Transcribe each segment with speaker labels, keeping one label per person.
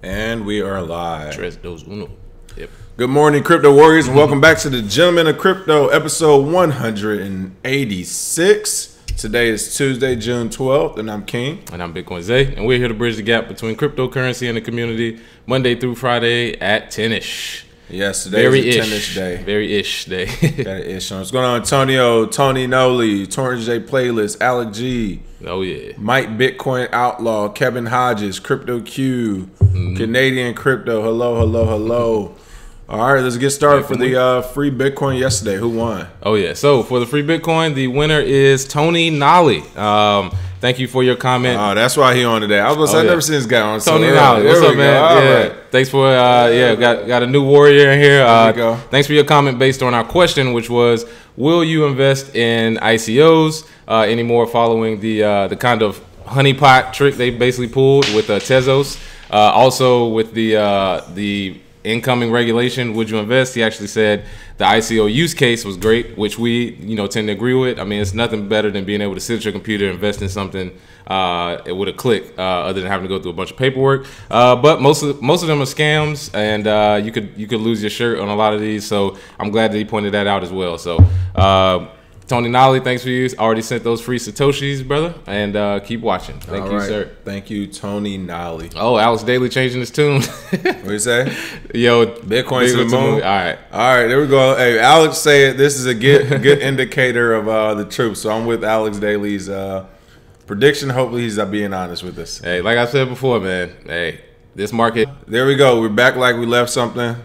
Speaker 1: And we are live.
Speaker 2: Tres, dos, uno. Yep.
Speaker 1: Good morning, Crypto Warriors, and welcome back to the Gentlemen of Crypto, episode 186. Today is Tuesday, June 12th, and I'm King.
Speaker 2: And I'm Bitcoin Zay, and we're here to bridge the gap between cryptocurrency and the community, Monday through Friday at 10-ish.
Speaker 1: Yes, today is a 10-ish day.
Speaker 2: Very-ish day.
Speaker 1: Got an ish on. What's going on, Antonio, Tony Noli, Torrance J Playlist, Alec G.
Speaker 2: Oh, yeah.
Speaker 1: Mike Bitcoin Outlaw, Kevin Hodges, Crypto Q, Canadian Crypto, hello. All right, let's get started for the free Bitcoin yesterday. Who won?
Speaker 2: Oh, yeah. So, for the free Bitcoin, the winner is Tony Nolly. Thank you for your comment.
Speaker 1: Oh, that's why he on today. I was going to say, I've never seen this guy on.
Speaker 2: Tony Nolly. What's up, man?
Speaker 1: Right.
Speaker 2: Thanks for, got a new warrior in here.
Speaker 1: There we go.
Speaker 2: Thanks for your comment based on our question, which was, will you invest in ICOs anymore following the kind of honeypot trick they basically pulled with Tezos? Also, with the incoming regulation, would you invest? He actually said the ICO use case was great, which we tend to agree with. I mean, it's nothing better than being able to sit at your computer and invest in something with a click, other than having to go through a bunch of paperwork. But most of them are scams, and you could lose your shirt on a lot of these. So I'm glad that he pointed that out as well. So Tony Nolly, thanks for you. Already sent those free Satoshis, brother, and keep watching. Thank you, sir.
Speaker 1: Thank you, Tony Nolly.
Speaker 2: Oh, Alex Daly changing his tune.
Speaker 1: What you say?
Speaker 2: Yo,
Speaker 1: Bitcoin to the moon.
Speaker 2: All right,
Speaker 1: there we go. Hey, Alex said this is a good indicator of the truth. So I'm with Alex Daly's prediction. Hopefully, he's being honest with us.
Speaker 2: Hey, like I said before, man. Hey, this market.
Speaker 1: There we go. We're back like we left something.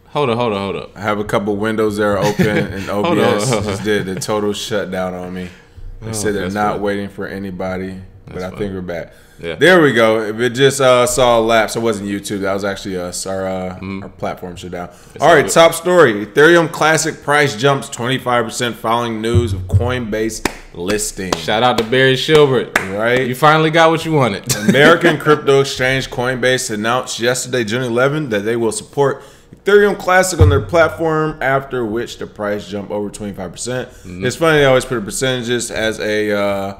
Speaker 2: Hold up.
Speaker 1: I have a couple windows that are open, and OBS just did the total shutdown on me. They said they're not waiting for anybody, but I think we're back. Yeah. There we go. If it just saw a lapse, it wasn't YouTube. That was actually us. Our platform shut down. All right, top story. Ethereum Classic price jumps 25% following news of Coinbase listing.
Speaker 2: Shout out to Barry Shilbert.
Speaker 1: Right.
Speaker 2: You finally got what you wanted.
Speaker 1: American crypto exchange Coinbase announced yesterday, June 11th, that they will support Ethereum Classic on their platform, after which the price jumped over 25%. It's funny they always put percentages as a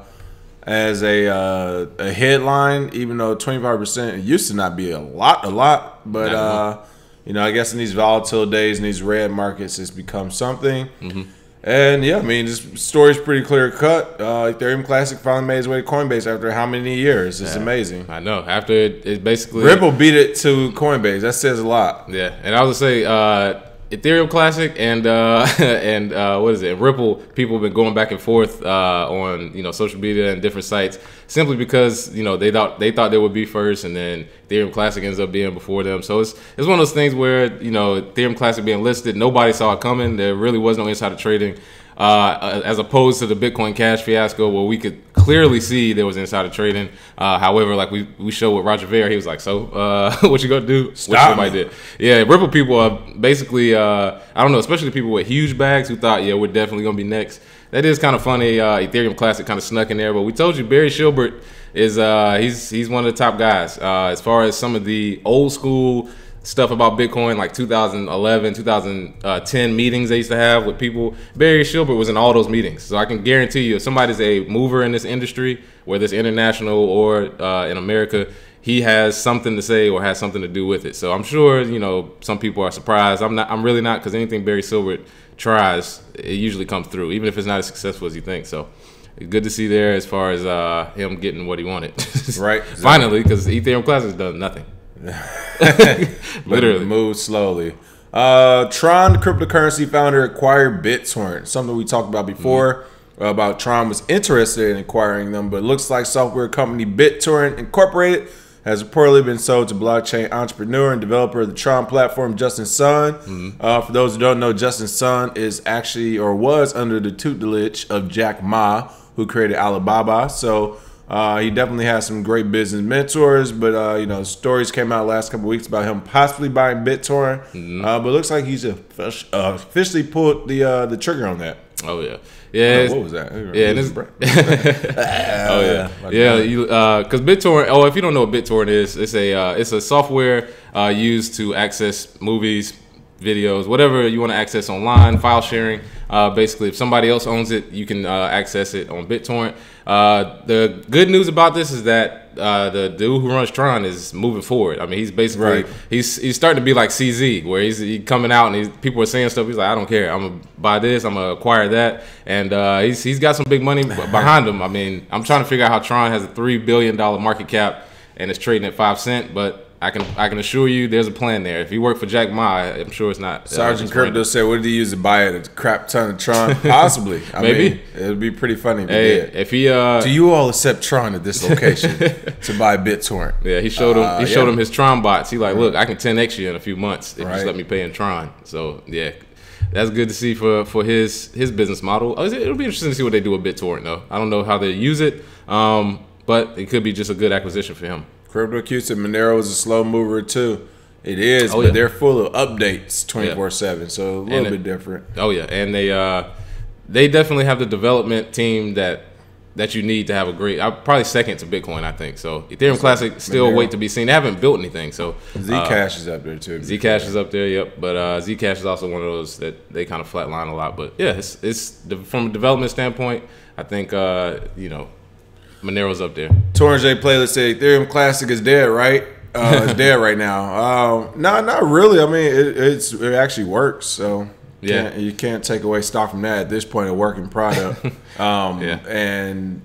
Speaker 1: headline, even though 25% used to not be a lot. But I guess in these volatile days, in these red markets, it's become something. And yeah, I mean, this story's pretty clear cut. Ethereum Classic finally made its way to Coinbase after how many years? It's amazing.
Speaker 2: I know. After it basically
Speaker 1: Ripple beat it to Coinbase. That says a lot.
Speaker 2: Yeah, and I was gonna say Ethereum Classic and what is it? Ripple. People have been going back and forth on social media and different sites simply because they thought they would be first, and then Ethereum Classic ends up being before them. So it's one of those things where Ethereum Classic being listed, nobody saw it coming. There really was no insider trading. As opposed to the Bitcoin Cash fiasco, where we could clearly see there was insider trading. However, like we showed with Roger Ver, he was like, "So, what you gonna do?" Which somebody did. Yeah, Ripple people are basically, I don't know, especially the people with huge bags who thought, yeah, we're definitely gonna be next. That is kind of funny. Ethereum Classic kind of snuck in there, but we told you Barry Shilbert is he's one of the top guys as far as some of the old school stuff about Bitcoin, like 2011, 2010 meetings they used to have with people. Barry Shilbert was in all those meetings. So I can guarantee you, if somebody's a mover in this industry, whether it's international or in America, he has something to say or has something to do with it. So I'm sure, some people are surprised. I'm really not, because anything Barry Shilbert tries, it usually comes through, even if it's not as successful as you think. So good to see there as far as him getting what he wanted.
Speaker 1: Right.
Speaker 2: Finally, because Ethereum Classic has done nothing. Literally
Speaker 1: move slowly. Tron cryptocurrency founder acquired BitTorrent, something we talked about before. About Tron was interested in acquiring them, but it looks like software company BitTorrent Incorporated has reportedly been sold to blockchain entrepreneur and developer of the Tron platform, Justin Sun. For those who don't know, Justin Sun is actually, or was, under the tutelage of Jack Ma, who created Alibaba. So he definitely has some great business mentors, but stories came out last couple of weeks about him possibly buying BitTorrent. But it looks like he's officially pulled the trigger on that.
Speaker 2: Oh yeah, yeah.
Speaker 1: What was that?
Speaker 2: Yeah, because BitTorrent. Oh, if you don't know what BitTorrent is, it's a software used to access movies, videos, whatever you want to access online, file sharing. Basically, if somebody else owns it, you can access it on BitTorrent. The good news about this is that the dude who runs Tron is moving forward. I mean, he's basically he's starting to be like CZ, where he's coming out and people are saying stuff. He's like, I don't care. I'm gonna buy this. I'm gonna acquire that, and he's got some big money behind him. I mean, I'm trying to figure out how Tron has a $3 billion market cap and it's trading at 5 cents, but I can assure you there's a plan there. If you work for Jack Ma, I'm sure it's not.
Speaker 1: Sergeant Crypto said, what did he use to buy it? A crap ton of Tron? Possibly.
Speaker 2: Maybe.
Speaker 1: I mean, it would be pretty funny if he did.
Speaker 2: If he,
Speaker 1: do you all accept Tron at this location to buy BitTorrent?
Speaker 2: Yeah, he showed him his Tron bots. He like, look, I can 10x you in a few months if you just let me pay in Tron. So yeah, that's good to see for his business model. It'll be interesting to see what they do with BitTorrent though. I don't know how they use it, but it could be just a good acquisition for him.
Speaker 1: Crypto Q said Monero is a slow mover too. It is, but they're full of updates 24/7, so a little bit different.
Speaker 2: Oh yeah, and they definitely have the development team that you need to have a great. Probably second to Bitcoin, I think. So Ethereum Classic still wait to be seen. They haven't built anything, so
Speaker 1: Zcash is up there too.
Speaker 2: Zcash is up there, yep. But Zcash is also one of those that they kind of flatline a lot. But yeah, it's from a development standpoint, I think Monero's up there.
Speaker 1: Torrent J Playlist said Ethereum Classic is dead, right? It's dead right now. No, not really. I mean, it actually works. So you can't take away stock from that at this point. A working product. And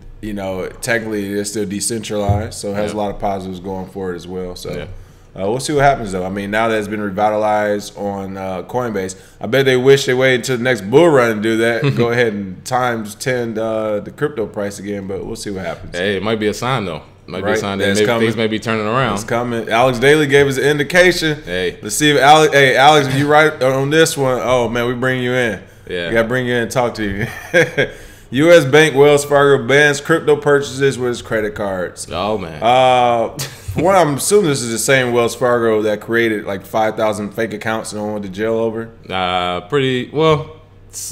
Speaker 1: technically it's still decentralized, so it has a lot of positives going for it as well. So. We'll see what happens though. I mean, now that it's been revitalized on Coinbase, I bet they wish they waited until the next bull run to do that. Go ahead and times 10 the crypto price again, but we'll see what happens.
Speaker 2: Hey, it might be a sign though. It might be a sign that things may be turning around.
Speaker 1: It's coming. Alex Daly gave us an indication. Hey, let's see if Alex, if you right on this one, oh man, we bring you in. Yeah, we got to bring you in and talk to you. U.S. Bank Wells Fargo bans crypto purchases with its credit cards.
Speaker 2: Oh man.
Speaker 1: For one, I'm assuming this is the same Wells Fargo that created like 5,000 fake accounts and went to jail over.
Speaker 2: Pretty well.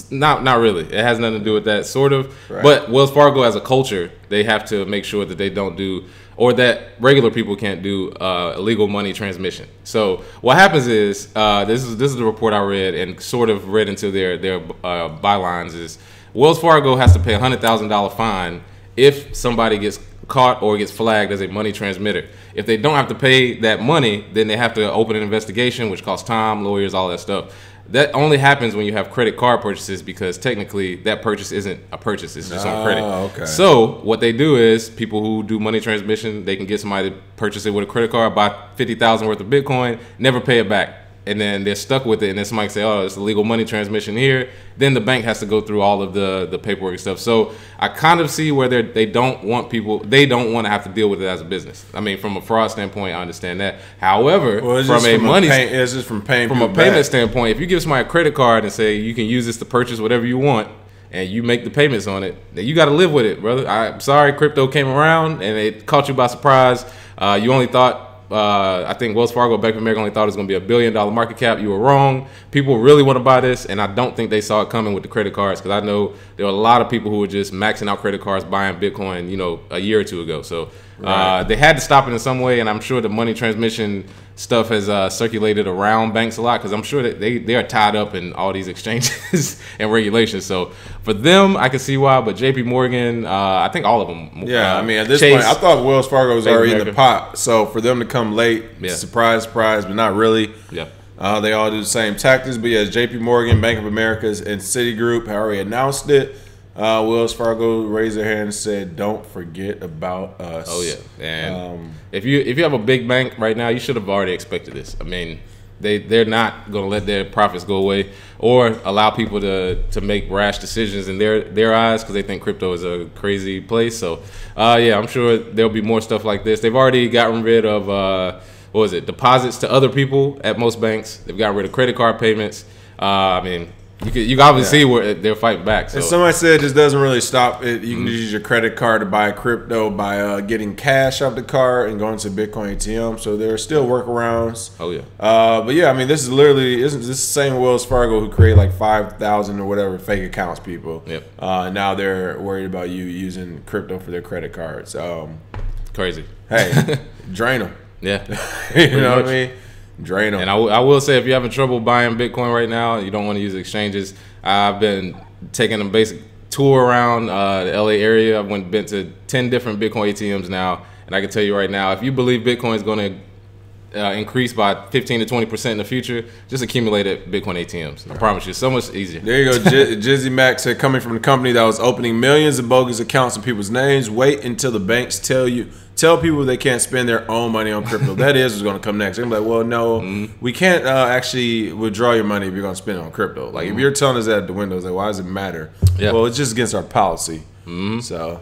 Speaker 2: Not really. It has nothing to do with that, sort of. Right. But Wells Fargo, as a culture, they have to make sure that they don't do, or that regular people can't do illegal money transmission. So what happens is, this is the report I read and sort of read into their bylines is, Wells Fargo has to pay a $100,000 fine if somebody gets caught or gets flagged as a money transmitter. If they don't have to pay that money, then they have to open an investigation, which costs time, lawyers, all that stuff. That only happens when you have credit card purchases, because technically that purchase isn't a purchase, it's just on credit. Okay. So what they do is, people who do money transmission, they can get somebody to purchase it with a credit card, buy $50,000 worth of Bitcoin, never pay it back. And then they're stuck with it, and then somebody say, oh, it's illegal money transmission here. Then the bank has to go through all of the paperwork and stuff. So I kind of see where they don't want to have to deal with it as a business. I mean, from a fraud standpoint, I understand that. However, from a payment standpoint, if you give somebody a credit card and say you can use this to purchase whatever you want, and you make the payments on it, then you got to live with it, brother. I'm sorry, crypto came around and it caught you by surprise. You only thought, I think Wells Fargo, Bank of America only thought it was going to be $1 billion market cap. You were wrong. People really want to buy this, and I don't think they saw it coming with the credit cards, because I know there were a lot of people who were just maxing out credit cards, buying Bitcoin, a year or two ago. So they had to stop it in some way, and I'm sure the money transmission stuff has circulated around banks a lot, because I'm sure that they are tied up in all these exchanges and regulations. So for them, I can see why, but JP Morgan, I think all of them.
Speaker 1: Yeah, I mean, at this point, I thought Wells Fargo was already in the pot. So for them to come late, surprise, but not really. Yeah. They all do the same tactics, but JP Morgan, Bank of America, and Citigroup have already announced it. Wells Fargo raised their hand and said, "Don't forget about us."
Speaker 2: Oh yeah, and if you have a big bank right now, you should have already expected this. I mean, they're not going to let their profits go away or allow people to make rash decisions in their eyes, because they think crypto is a crazy place. So I'm sure there'll be more stuff like this. They've already gotten rid of deposits to other people at most banks. They've gotten rid of credit card payments. I mean, you can obviously see where they're fighting back. So.
Speaker 1: And somebody said this doesn't really stop it. You can use your credit card to buy crypto by getting cash off the card and going to Bitcoin ATM. So there are still workarounds.
Speaker 2: Oh yeah.
Speaker 1: But yeah, I mean, this is literally isn't this the same Wells Fargo who created like 5,000 or whatever fake accounts, people.
Speaker 2: Yep.
Speaker 1: Now they're worried about you using crypto for their credit cards.
Speaker 2: Crazy.
Speaker 1: Hey, drain them.
Speaker 2: Yeah.
Speaker 1: You know what I mean? Drain them.
Speaker 2: And I will say, if you're having trouble buying Bitcoin right now, you don't want to use exchanges. I've been taking a basic tour around the LA area. I've been to 10 different Bitcoin ATMs now, and I can tell you right now, if you believe Bitcoin is going to increase by 15 to 20% in the future, just accumulate at Bitcoin ATMs. I promise you, it's so much easier.
Speaker 1: There you go. Jizzy Max said, coming from the company that was opening millions of bogus accounts in people's names, wait until the banks tell people they can't spend their own money on crypto. That is what's going to come next. They're going to be like, well, no, we can't actually withdraw your money if you're going to spend it on crypto. Like, if you're telling us that at the window, it's like, why does it matter? Yeah. Well, it's just against our policy. So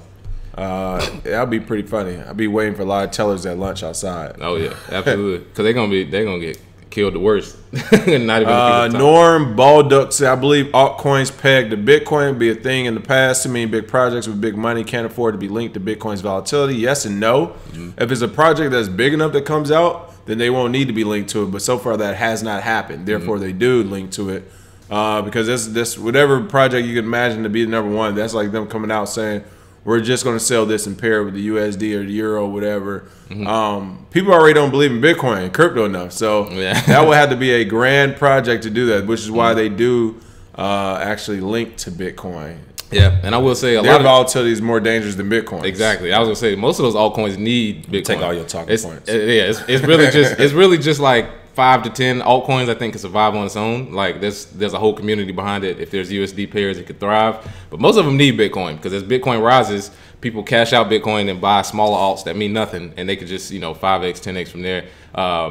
Speaker 1: that'll be pretty funny. I'll be waiting for a lot of tellers at lunch outside.
Speaker 2: Oh yeah, absolutely. Because they're gonna get killed the worst. Not even
Speaker 1: Norm Balduck said, I believe altcoins pegged to Bitcoin be a thing in the past. Too many big projects with big money can't afford to be linked to Bitcoin's volatility. Yes and no. If it's a project that's big enough that comes out, then they won't need to be linked to it. But so far that has not happened. Therefore, they do link to it because this whatever project you can imagine to be the number one. That's like them coming out saying, we're just going to sell this and pair it with the USD or the Euro, whatever. People already don't believe in Bitcoin and crypto enough. So that would have to be a grand project to do that, which is why they do actually link to Bitcoin.
Speaker 2: Yeah, and I will say
Speaker 1: their volatility is more dangerous than Bitcoin.
Speaker 2: Exactly. I was going to say, most of those altcoins need Bitcoin.
Speaker 1: Take all your talking points.
Speaker 2: It's really just like 5 to 10 altcoins I think can survive on its own. Like there's a whole community behind it. If there's USD pairs, it could thrive. But most of them need Bitcoin because as Bitcoin rises, people cash out Bitcoin and buy smaller alts that mean nothing, and they could just 5x, 10x from there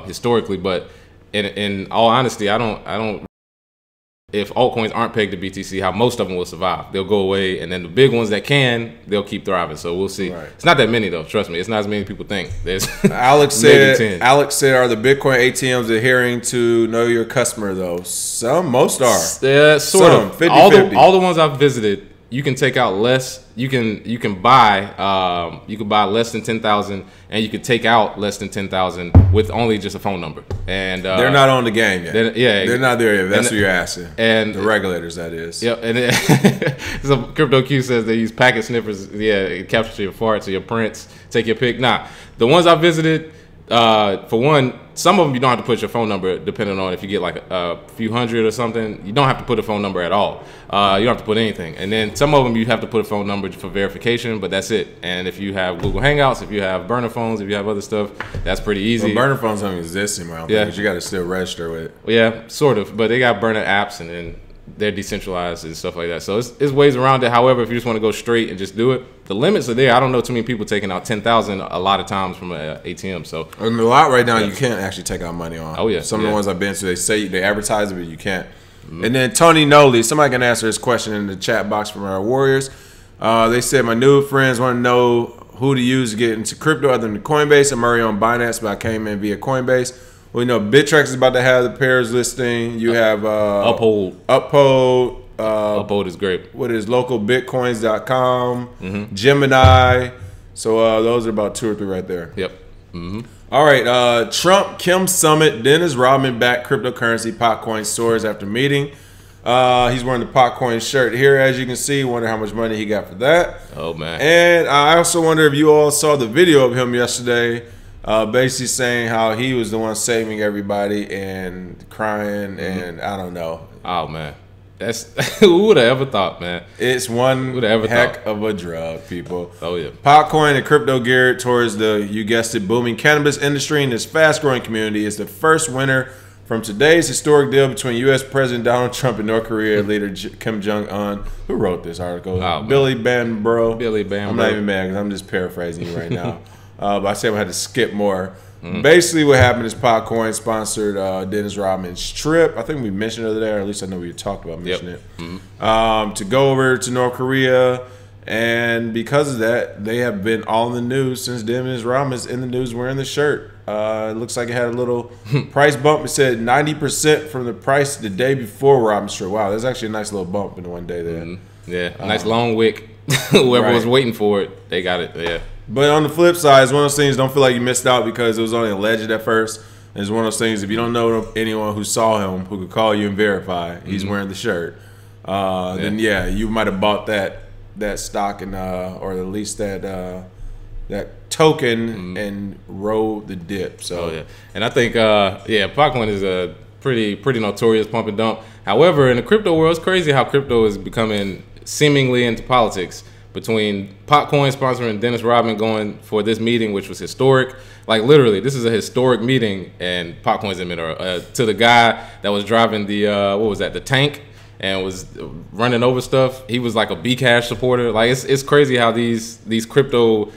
Speaker 2: historically. But in all honesty, I don't. If altcoins aren't pegged to BTC, how most of them will survive. They'll go away, and then the big ones that can, they'll keep thriving. So we'll see. Right. It's not that many though. Trust me, it's not as many people think. There's
Speaker 1: Alex said, are the Bitcoin ATMs adhering to know your customer though? Most are.
Speaker 2: Yeah, sort of. 50-50. All the ones I've visited, you can take out less. You can buy less than 10,000, and you can take out less than 10,000 with only just a phone number. And
Speaker 1: they're not on the game yet. They're not there yet. That's what you're asking.
Speaker 2: And
Speaker 1: the regulators, that is.
Speaker 2: Yep. And so Crypto Q says they use packet sniffers. Yeah, it captures your farts or your prints. Take your pick. Nah, the ones I visited. For one, some of them you don't have to put your phone number, depending on if you get like a few hundred or something. You don't have to put a phone number at all. You don't have to put anything. And then some of them you have to put a phone number for verification, but that's it. And if you have Google Hangouts, if you have burner phones, if you have other stuff, that's pretty easy.
Speaker 1: Well, burner phones don't exist anymore, because you got to still register with it.
Speaker 2: Yeah, sort of. But they got burner apps, and then they're decentralized and stuff like that. So it's ways around it. However, if you just want to go straight and just do it, the limits are there. I don't know too many people taking out 10,000 a lot of times from an ATM. So
Speaker 1: and a lot right now you can't actually take out money on.
Speaker 2: Oh yeah,
Speaker 1: some of the ones I've been to, they say they advertise it, but you can't. And then Tony Noli, somebody can answer this question in the chat box from our Warriors. They said my new friends want to know who to use to get into crypto other than Coinbase. I'm already on Binance, but I came in via Coinbase. Well, BitTorrent is about to have the pairs listing. You have
Speaker 2: Uphold. Uphold is great.
Speaker 1: What is localbitcoins.com, Gemini. So those are about 2 or 3 right there.
Speaker 2: Yep.
Speaker 1: All right. Trump, Kim Summit, Dennis Rodman-Backed cryptocurrency Potcoin Soars after meeting. He's wearing the Potcoin shirt here, as you can see. Wonder how much money he got for that.
Speaker 2: Oh, man.
Speaker 1: And I also wonder if you all saw the video of him yesterday, basically saying how he was the one saving everybody and crying, and I don't know.
Speaker 2: Oh, man. That's who would have ever thought, man?
Speaker 1: It's one heck of a drug, people.
Speaker 2: Oh yeah.
Speaker 1: Potcoin and crypto geared towards the, you guessed it, booming cannabis industry in this fast-growing community is the first winner from today's historic deal between U.S. President Donald Trump and North Korea leader Kim Jong-un. Who wrote this article?
Speaker 2: Oh,
Speaker 1: Billy Bambro.
Speaker 2: Billy Bambro.
Speaker 1: I'm not even mad because I'm just paraphrasing you right now. But I said I had to skip more. Basically, what happened is Potcoin sponsored Dennis Rodman's trip. I think we mentioned it the other day, or at least I know we talked about mentioning it. To go over to North Korea, and because of that, they have been all in the news since Dennis Rodman's in the news wearing the shirt. It looks like it had a little price bump. It said 90% from the price the day before Rodman's trip. Wow, that's actually a nice little bump in one day there.
Speaker 2: Yeah, a nice long wick. Whoever was waiting for it, they got it. Yeah.
Speaker 1: But on the flip side, it's one of those things, don't feel like you missed out because it was only alleged at first. It's one of those things, if you don't know anyone who saw him, who could call you and verify he's wearing the shirt, then you might have bought that stock and or at least that that token and rode the dip. So
Speaker 2: yeah, and I think Potcoin is a pretty notorious pump and dump. However, in the crypto world, it's crazy how crypto is becoming seemingly into politics. Between Potcoin sponsoring Dennis Rodman going for this meeting, which was historic. Like literally, this is a historic meeting, and Potcoin's in it. To the guy that was driving the the tank and was running over stuff. He was like a Bcash supporter. Like it's crazy how these cryptos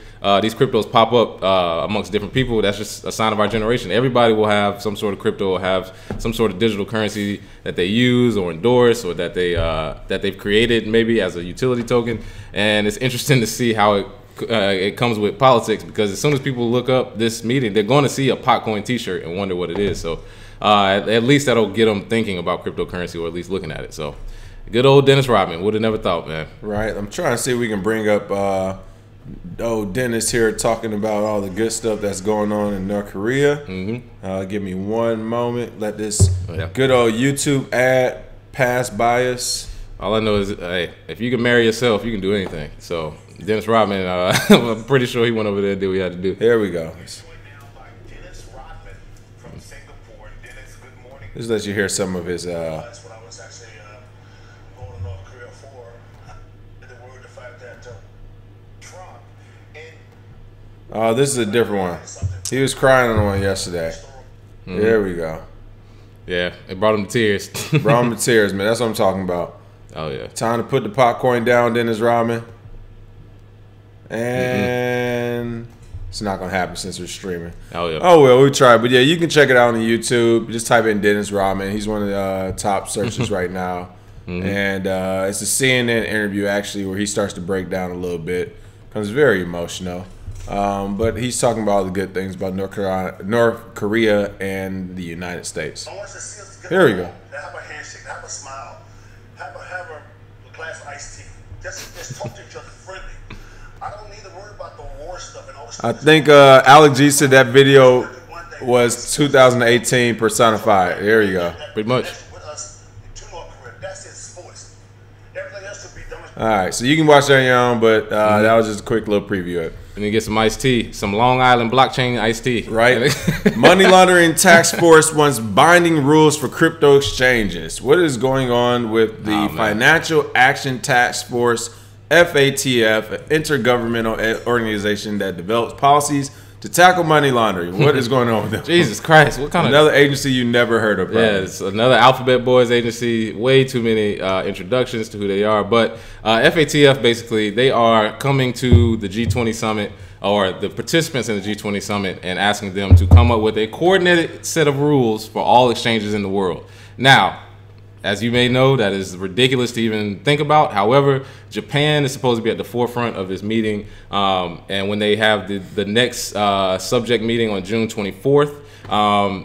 Speaker 2: pop up amongst different people. That's just a sign of our generation. Everybody will have some sort of crypto, or have some sort of digital currency that they use or endorse, or that they've created maybe as a utility token. And it's interesting to see how it comes with politics, because as soon as people look up this meeting, they're going to see a Potcoin T-shirt and wonder what it is. So at least that'll get them thinking about cryptocurrency, or at least looking at it. So good old Dennis Rodman, would have never thought, man.
Speaker 1: Right. I'm trying to see if we can bring up Dennis here talking about all the good stuff that's going on in North Korea. Give me one moment. Let this good old YouTube ad pass by us.
Speaker 2: All I know is, hey, if you can marry yourself, you can do anything. So Dennis Rodman, I'm pretty sure he went over there and did what he had to do.
Speaker 1: Here we go. Just let you hear some of his.
Speaker 3: That's what I was actually going to North Korea for. The fact that Tron and
Speaker 1: this is a different one. He was crying on the one yesterday. There we go.
Speaker 2: Yeah, it brought him to tears.
Speaker 1: Brought him to tears, man. That's what I'm talking about.
Speaker 2: Oh yeah.
Speaker 1: Time to put the Potcoin down, Dennis Rodman. And it's not gonna happen since we're streaming.
Speaker 2: Oh yeah.
Speaker 1: Oh well, we tried, but yeah, you can check it out on YouTube. Just type in Dennis Rodman. He's one of the top searches right now. And it's a CNN interview actually where he starts to break down a little bit. Becomes very emotional. But he's talking about all the good things about North Korea and the United States. Here we go.
Speaker 3: Have a handshake, have a smile, have a glass of iced tea. Just talk to each other friendly. I don't need to worry about the war stuff and all this.
Speaker 1: I think Alex G said that video was 2018 personified. There you go.
Speaker 2: Pretty much.
Speaker 1: All right, so you can watch that on your own, but that was just a quick little preview of it.
Speaker 2: And you get some iced tea, some Long Island blockchain iced tea.
Speaker 1: Right. Money Laundering Task Force wants binding rules for crypto exchanges. What is going on with the Financial Action Task Force, FATF, an intergovernmental organization that develops policies to tackle money laundering? What is going on with them?
Speaker 2: Jesus Christ. What kind
Speaker 1: another agency you never heard of, probably.
Speaker 2: Yeah, it's another Alphabet Boys agency. Way too many introductions to who they are. But FATF, basically, they are coming to the G20 summit, or the participants in the G20 summit, and asking them to come up with a coordinated set of rules for all exchanges in the world. Now, as you may know, that is ridiculous to even think about. However, Japan is supposed to be at the forefront of this meeting. And when they have the next subject meeting on June 24th,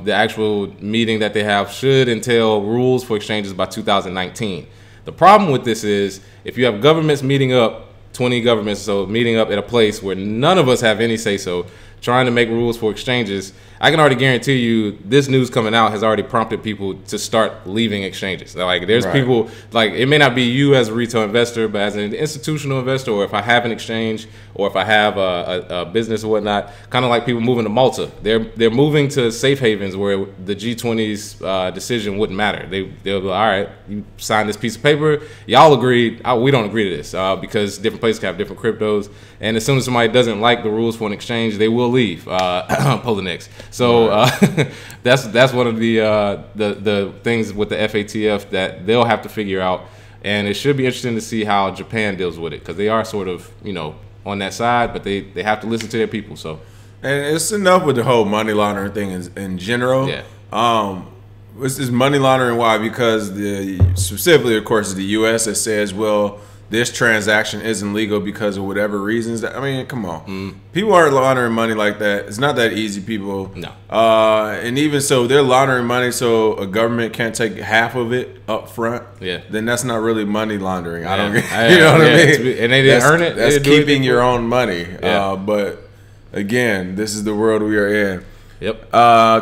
Speaker 2: the actual meeting that they have should entail rules for exchanges by 2019. The problem with this is, if you have governments meeting up, 20 governments so meeting up at a place where none of us have any say-so, trying to make rules for exchanges, I can already guarantee you this news coming out has already prompted people to start leaving exchanges. Like there's people, like it may not be you as a retail investor, but as an institutional investor, or if I have an exchange, or if I have a business or whatnot, kind of like people moving to Malta. They're moving to safe havens where the G20's decision wouldn't matter. They'll be like, all right, you signed this piece of paper, y'all agreed, we don't agree to this, because different places have different cryptos, and as soon as somebody doesn't like the rules for an exchange, they will leave. Pull the next. So that's one of the things with the FATF that they'll have to figure out, and it should be interesting to see how Japan deals with it, because they are sort of on that side, but they have to listen to their people. So,
Speaker 1: and it's enough with the whole money laundering thing in general.
Speaker 2: Yeah.
Speaker 1: This is money laundering. Why? Because specifically, of course, the U.S. that says, well, this transaction isn't legal because of whatever reasons. I mean, come on. People aren't laundering money like that. It's not that easy, people.
Speaker 2: No.
Speaker 1: And even so, they're laundering money so a government can't take half of it up front.
Speaker 2: Yeah.
Speaker 1: Then that's not really money laundering.
Speaker 2: Yeah.
Speaker 1: I don't get, you know what I mean?
Speaker 2: And they didn't earn it.
Speaker 1: That's keeping your own money.
Speaker 2: Yeah.
Speaker 1: But again, this is the world we are in.
Speaker 2: Yep.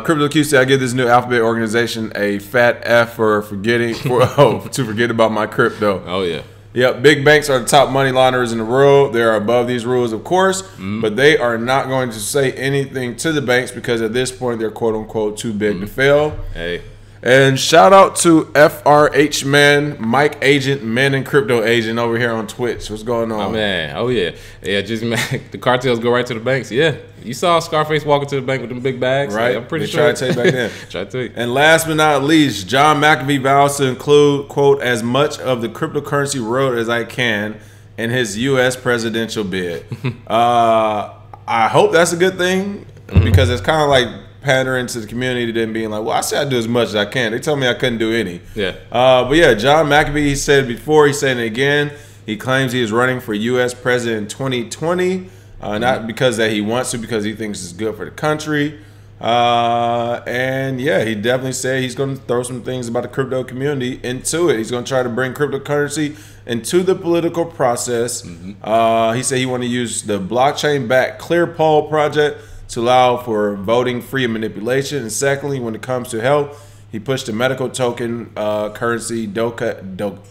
Speaker 1: Crypto Q said, I give this new alphabet organization a fat F for forgetting to forget about my crypto.
Speaker 2: Oh yeah.
Speaker 1: Yep, big banks are the top money launderers in the world. They are above these rules, of course, but they are not going to say anything to the banks because at this point they're quote unquote too big to fail.
Speaker 2: Hey.
Speaker 1: And shout out to FRH Man, Mike Agent, Man and Crypto Agent over here on Twitch. What's going on?
Speaker 2: Oh man, oh yeah, just the cartels go right to the banks. Yeah, you saw Scarface walking to the bank with them big bags,
Speaker 1: right?
Speaker 2: Like, I'm pretty
Speaker 1: they
Speaker 2: sure.
Speaker 1: Try to take back then.
Speaker 2: Try to take.
Speaker 1: And last but not least, John McAfee vows to include quote as much of the cryptocurrency world as I can in his U.S. presidential bid. I hope that's a good thing because it's kind of like pandering to the community, then being like, well, I said I do as much as I can. They told me I couldn't do any.
Speaker 2: Yeah.
Speaker 1: But yeah, John McAfee, he said it before, he's saying it again. He claims he is running for U.S. president in 2020, not because that he wants to, because he thinks it's good for the country. And yeah, he definitely said he's going to throw some things about the crypto community into it. He's going to try to bring cryptocurrency into the political process. He said he want to use the blockchain-backed Clear Poll project to allow for voting free and manipulation. And secondly, when it comes to health, he pushed the medical token currency Doc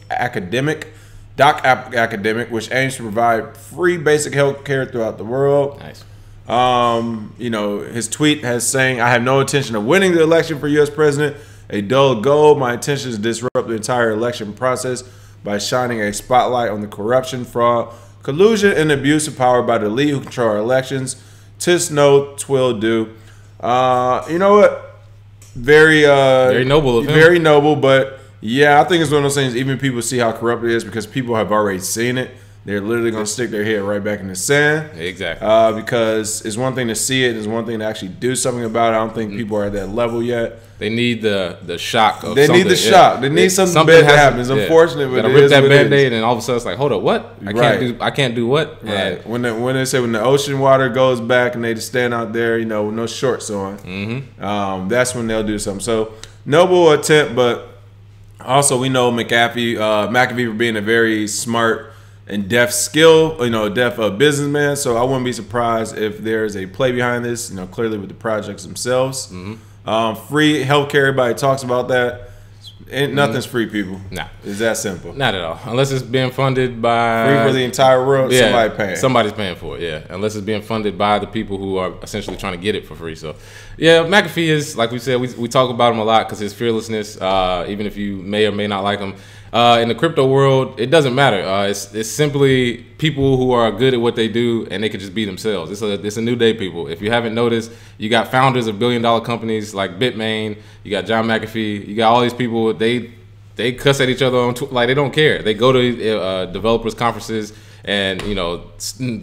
Speaker 1: Academic, which aims to provide free basic health care throughout the world.
Speaker 2: Nice.
Speaker 1: You know, his tweet has saying, I have no intention of winning the election for U.S. president, a dull goal. My intention is to disrupt the entire election process by shining a spotlight on the corruption, fraud, collusion, and abuse of power by the elite who control our elections. Tis no twill do. You know what? Very
Speaker 2: noble of him.
Speaker 1: Very noble, but yeah, I think it's one of those things, even people see how corrupt it is because people have already seen it. They're literally going to stick their head right back in the sand.
Speaker 2: Exactly.
Speaker 1: Because it's one thing to see it, it's one thing to actually do something about it. I don't think people are at that level yet.
Speaker 2: They need the shock of
Speaker 1: They
Speaker 2: something.
Speaker 1: need the shock. They need something bad to happen. It's unfortunate, but
Speaker 2: gotta
Speaker 1: it
Speaker 2: rip
Speaker 1: is
Speaker 2: that
Speaker 1: what it
Speaker 2: Band-Aid
Speaker 1: is.
Speaker 2: and all of a sudden it's like, hold up, what? I can't do what?
Speaker 1: Right. When they say when the ocean water goes back and they just stand out there, you know, with no shorts on, that's when they'll do something. So noble attempt, but also we know McAfee for being a very smart and deft businessman. So I wouldn't be surprised if there's a play behind this. You know, clearly with the projects themselves. Free healthcare, everybody talks about that. Nothing's free, people.
Speaker 2: Nah.
Speaker 1: It's that simple.
Speaker 2: Not at all. Unless it's being funded by...
Speaker 1: Free for the entire world, somebody paying.
Speaker 2: Somebody's paying for it, yeah. Unless it's being funded by the people who are essentially trying to get it for free. So, yeah, McAfee is, like we said, we talk about him a lot because his fearlessness, even if you may or may not like him, in the crypto world, it doesn't matter. It's simply people who are good at what they do and they can just be themselves. It's a new day, people. If you haven't noticed, you got founders of billion-dollar companies like Bitmain, you got John McAfee, you got all these people. They cuss at each other on like they don't care. They go to developers conferences and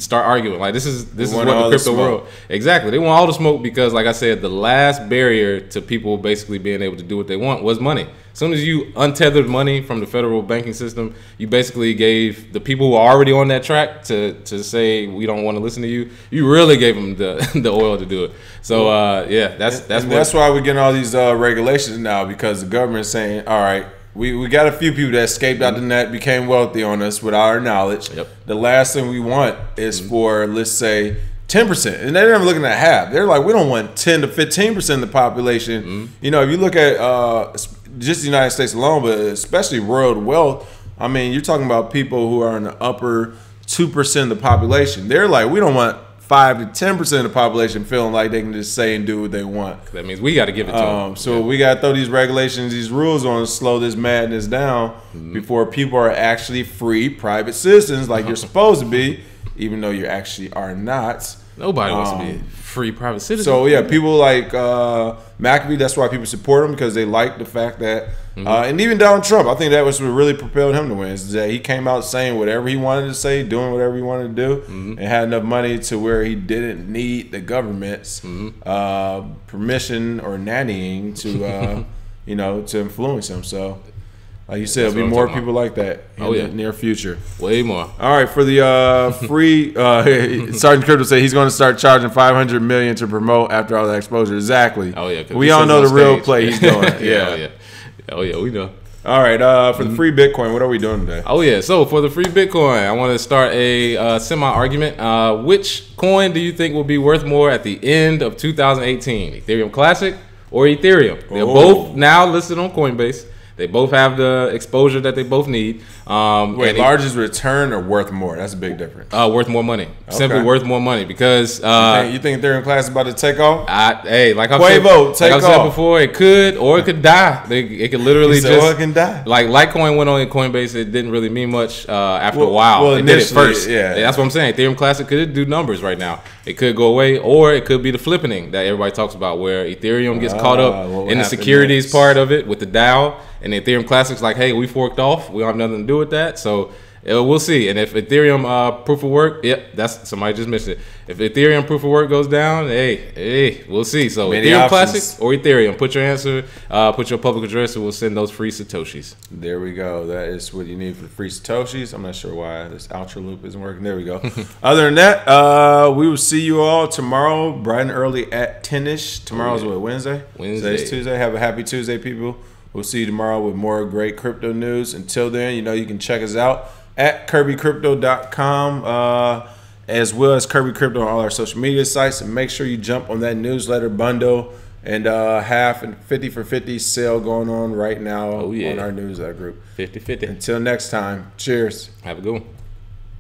Speaker 2: start arguing. Like this is what the crypto world exactly. They want all the smoke because, like I said, the last barrier to people basically being able to do what they want was money. As soon as you untethered money from the federal banking system, you basically gave the people who are already on that track to say we don't want to listen to you. You really gave them the oil to do it. So that's
Speaker 1: why we're getting all these regulations now, because the government's saying, all right, we got a few people that escaped out the net, became wealthy on us without our knowledge.
Speaker 2: Yep.
Speaker 1: The last thing we want is for, let's say, 10%, and they're never looking at half. They're like, we don't want 10 to 15% of the population. You know, if you look at just the United States alone, but especially world wealth, I mean, you're talking about people who are in the upper 2% of the population. They're like, we don't want 5 to 10% of the population feeling like they can just say and do what they want.
Speaker 2: That means we got to give it to them.
Speaker 1: So we got to throw these regulations, these rules on to slow this madness down before people are actually free private citizens like you're supposed to be, even though you actually are not.
Speaker 2: Nobody wants to be free private citizen.
Speaker 1: So yeah, people like McAfee, that's why people support him, because they like the fact that and even Donald Trump, I think that was what really propelled him to win, is that he came out saying whatever he wanted to say, doing whatever he wanted to do, and had enough money to where he didn't need the government's permission or nannying to to influence him. So like you said, there'll be more people like that in the near future.
Speaker 2: Way more.
Speaker 1: All right, for the free, Sergeant Crypto said he's going to start charging $500 million to promote after all that exposure. Exactly.
Speaker 2: Oh yeah,
Speaker 1: we all know the real play he's doing.
Speaker 2: Oh yeah, we know.
Speaker 1: All right, for the free Bitcoin, what are we doing today?
Speaker 2: Oh yeah, so for the free Bitcoin, I want to start a semi-argument. Which coin do you think will be worth more at the end of 2018? Ethereum Classic or Ethereum? They're both now listed on Coinbase. They both have the exposure that they both need.
Speaker 1: Wait, largest return or worth more? That's a big difference.
Speaker 2: Worth more money. Simply worth more money because
Speaker 1: you think Ethereum Class is about to take off?
Speaker 2: Like I said before, it could or it could die. It could literally
Speaker 1: it can die.
Speaker 2: Like Litecoin went on Coinbase, it didn't really mean much after a while.
Speaker 1: Well,
Speaker 2: it did it first.
Speaker 1: Yeah,
Speaker 2: that's what I'm saying. Ethereum Classic could do numbers right now. It could go away, or it could be the flippening that everybody talks about, where Ethereum gets caught up in the securities part of it with the DAO, and the Ethereum Classic's like, hey, we forked off. We don't have nothing to do with that. So we'll see. And if Ethereum proof of work, that's somebody just mentioned it. If Ethereum proof of work goes down, hey, we'll see. So
Speaker 1: many
Speaker 2: Ethereum
Speaker 1: options.
Speaker 2: Classic or Ethereum, put your answer, put your public address, and we'll send those free Satoshis.
Speaker 1: There we go. That is what you need for the free Satoshis. I'm not sure why this outro loop isn't working. There we go. Other than that, we will see you all tomorrow, bright and early at 10ish. Tomorrow's what, Wednesday? Today's Tuesday. Have a happy Tuesday, people. We'll see you tomorrow with more great crypto news. Until then, you can check us out at KRBEcrypto.com, as well as KRBE Crypto on all our social media sites. And make sure you jump on that newsletter bundle and half and 50 for 50 sale going on right now on our newsletter group.
Speaker 2: 50-50.
Speaker 1: Until next time, cheers.
Speaker 2: Have a good one.